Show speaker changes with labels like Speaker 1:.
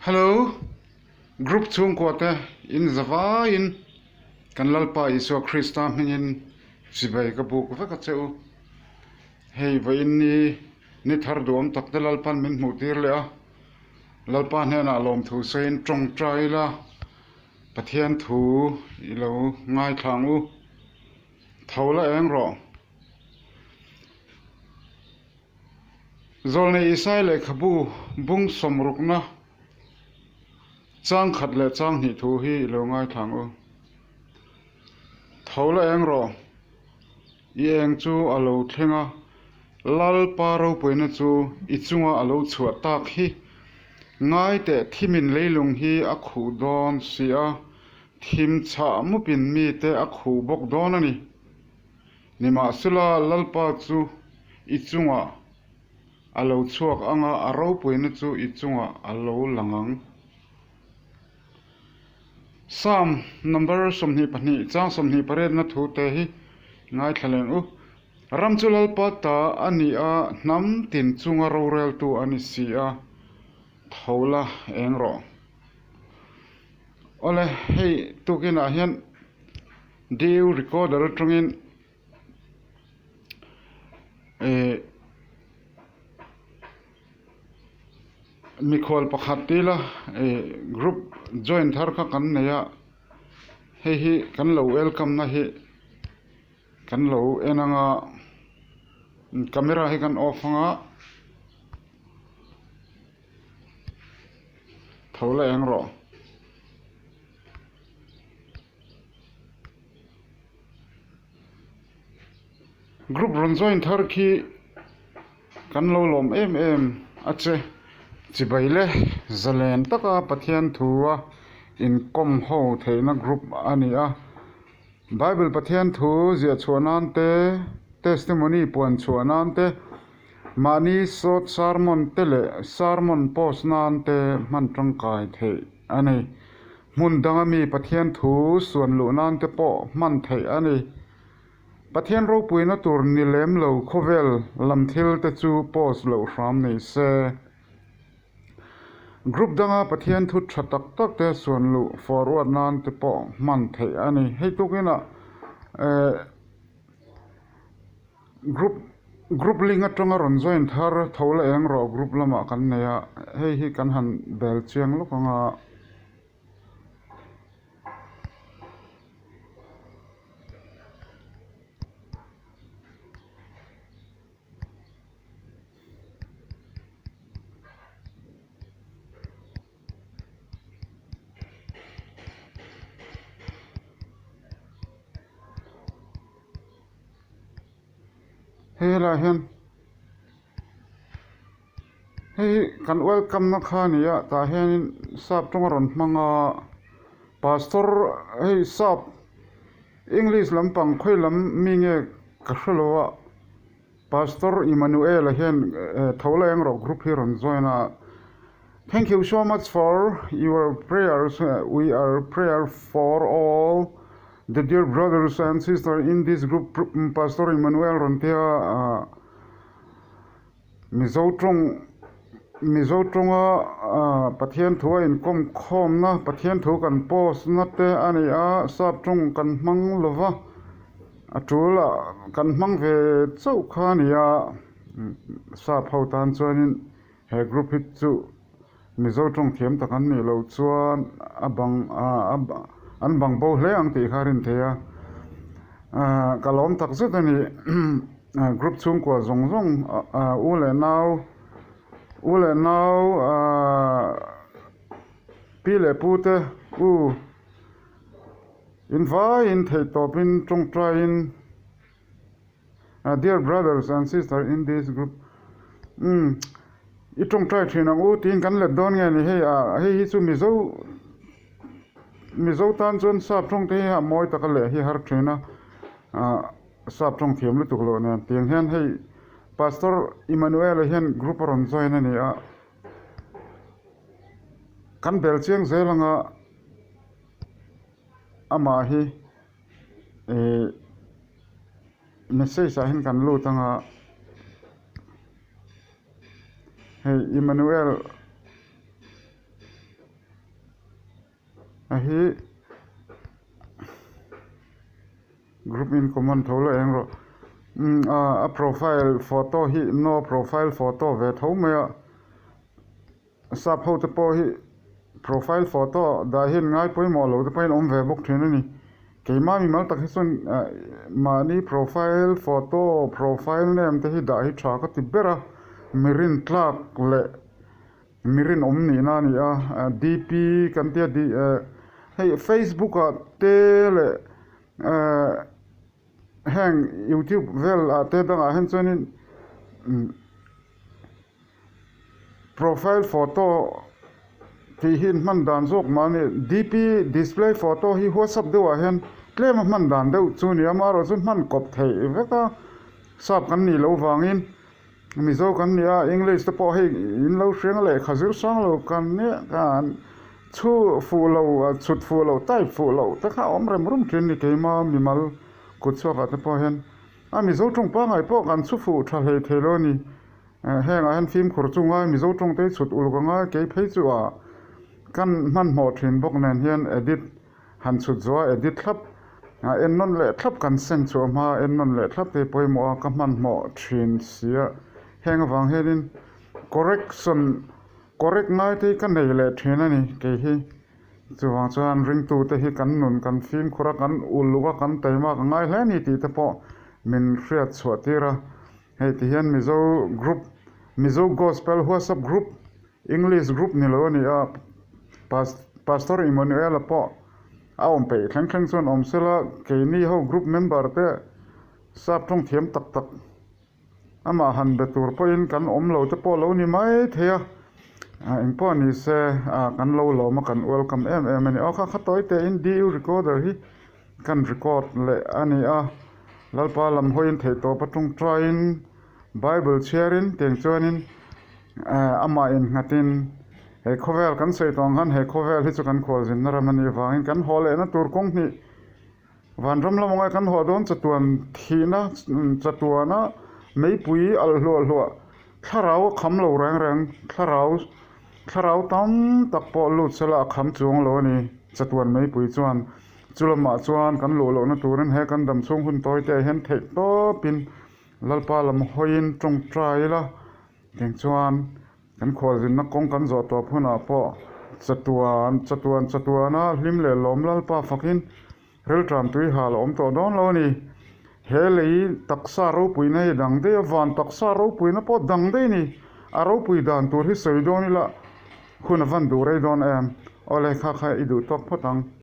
Speaker 1: Hello, group chung quarter in Zava in Kanlalpa Iso Christa Minin Sibai Kabuk Vakatsu. Hey, Vaini Nithardom Takdalalpan Min Mutirla Lalpan Hena Lom Thu Sain Trong Traila Pathian Thu Ilo Ngai Thangu Thaula Engro Zolne Isai Le Kabu Bung Somrukna Chang khat le chang ni thu hi lo ngai thang u thola eng ro I eng chu alo thenga lal pa ro poina chu I chunga alo chhuat tak hi ngai te thimin leilung hi a khu don sia thim cha mu pin mi te a khu bok don ani nima sula lal pa chu I chunga alo chuak anga a ro poina chu I chunga alo langang Sam number somni pani chang somni pare na thu te hi ngai thleng u ramchulal pata ani a nam tin chunga ro rel tu ani si a thola engro ole hei tukina hian deu recorder tungin Mikhol pakhatila group join thar kha kan neya hei hi kan lo welcome na hi kan lo enanga camera hi kan off nga thola engro group ron join thar khi kan lo lom em ache chibaile zalen taka pathian thuwa in kom ho theina group ania Bible pathian thu zia chuanan te testimony puan chuanan te mani sot sermon tele sermon post nan te man tangkai the ani mun dangami pathian thu suan lu nan te po man the ani pathian ro puina tur ni lem lo khovel lamthil te chu post lo ram nei se group danga pathian thu thatak tak te suan lu forward nan te po man the ani hei tukina group link atanga ron join thar thola eng ro group lama kan neya hei hi kan han bel chiang lokanga hei la hian hei kan welcome na kha nia ta hian sap tonga ron hmanga pastor hei sap English lampang khoilam minge ka hrelowa Pastor Emmanuel hian thola eng ro group hi ron joina Thank you so much for your prayers. We are prayer for all the dear brothers and sisters in this group. Pastor Emmanuel Rontea Mizoutonga Pathian Thua in kom na Pathian Thu kan post na te ani a sap tung kan mang lova atula kan mang ve chau khania sap ho tan chuanin he group hit chu Mizoutung thiam takan ni lo chuan an bang bo hle ang ti kharin thea kalom tak zut ani group chung kwa zong ule now pile pute in thei topin chung train dear brothers and sisters in this group itong trai thina tin kan le don nge ni hei chu mizo tan chon sap thong te ha moi taka le hi har thina sap thong thiam lu tuklo na tiang hian hei pastor Emmanuel hian group ron join ani kan bel chiang zelanga ama hi message a hin kan lu tanga Hey Emmanuel hi group in common tholo eng ro a profile photo hi no profile photo ve thomaya sap ho te po hi profile photo da hin ngai poi mo lo te pain om ve bok thina ni keima mi mal tak hisun mani profile photo profile name te hi da hi tha ka tibera mirin tlak le mirin om ni na ni a dp kan tia di hey facebook a te le hang youtube vel a te dang a hen chuanin profile photo thì hin man dan zok mani dp display photo hi whatsapp dewa hen tlem man dan deuh chu ni amaro chu man kop thei veka sap kan ni lo wangin mizo kan ni a english te po hei in lo hreng le khazir sang lo kan ne kan chu fu lo chut fu lo tai fu lo ta kha om rem rum thin ni keima mi mal kut chwa ka te po hen a mizo tung pa ngai po kan chu fu tha le thelo ni heng a hen film khur chunga mizo tung te chut ul ganga ke phei chu a kan man mo thin bok nen hian edit han chut zo edit thlap en non le thlap kan seng chu ma en non le thlap te poimo ka man mo thin sia heng awang hedin correct ngai te kan nei le thina ni ke hi chuwang chuan ring tu te hi kan nun kan film khura kan uluwa kan taima ka ngai hle ni ti te po min hriat chhuatira hei ti hian mizo gospel whatsapp group english group ni lo ni a pastor Emmanuel po a om pe thleng chuan om sela ke ni ho group member te sap thong thiam tak tak ama han be tur po in kan om lo te po lo ni mai thea eng po ni se kan lo ma kan welcome ani o kha toy te in di recorder hi kan record le ani a lalpa lam hoin thei to patung train bible sharing teng chuanin ama in ngatin he khovel kan sei tong han he khovel hi chu kan khol jin na ramani wangin kan hole na tur kong ni van ram lamonga kan ho don chatuan thina chatuana mei pui al hlo tharau kham lo rang tharau tam tak po lu chela kham chuang lo ni chatuan mei pui chuan chulama chuan kan lo na turin he kan dam chung hun toy te hen thei to pin lalpa lam hoin tong trai la teng chuan kan khol jin na kong kan zo to phuna po chatuana hlim le lom lalpa fakin rel tram tui hal om to don lo ni he lei taksa ro pui na dang de van taksa ro pui na po dang de ni a ro pui dan tur hi sei don la khuna van du re don ole kha idu tok photang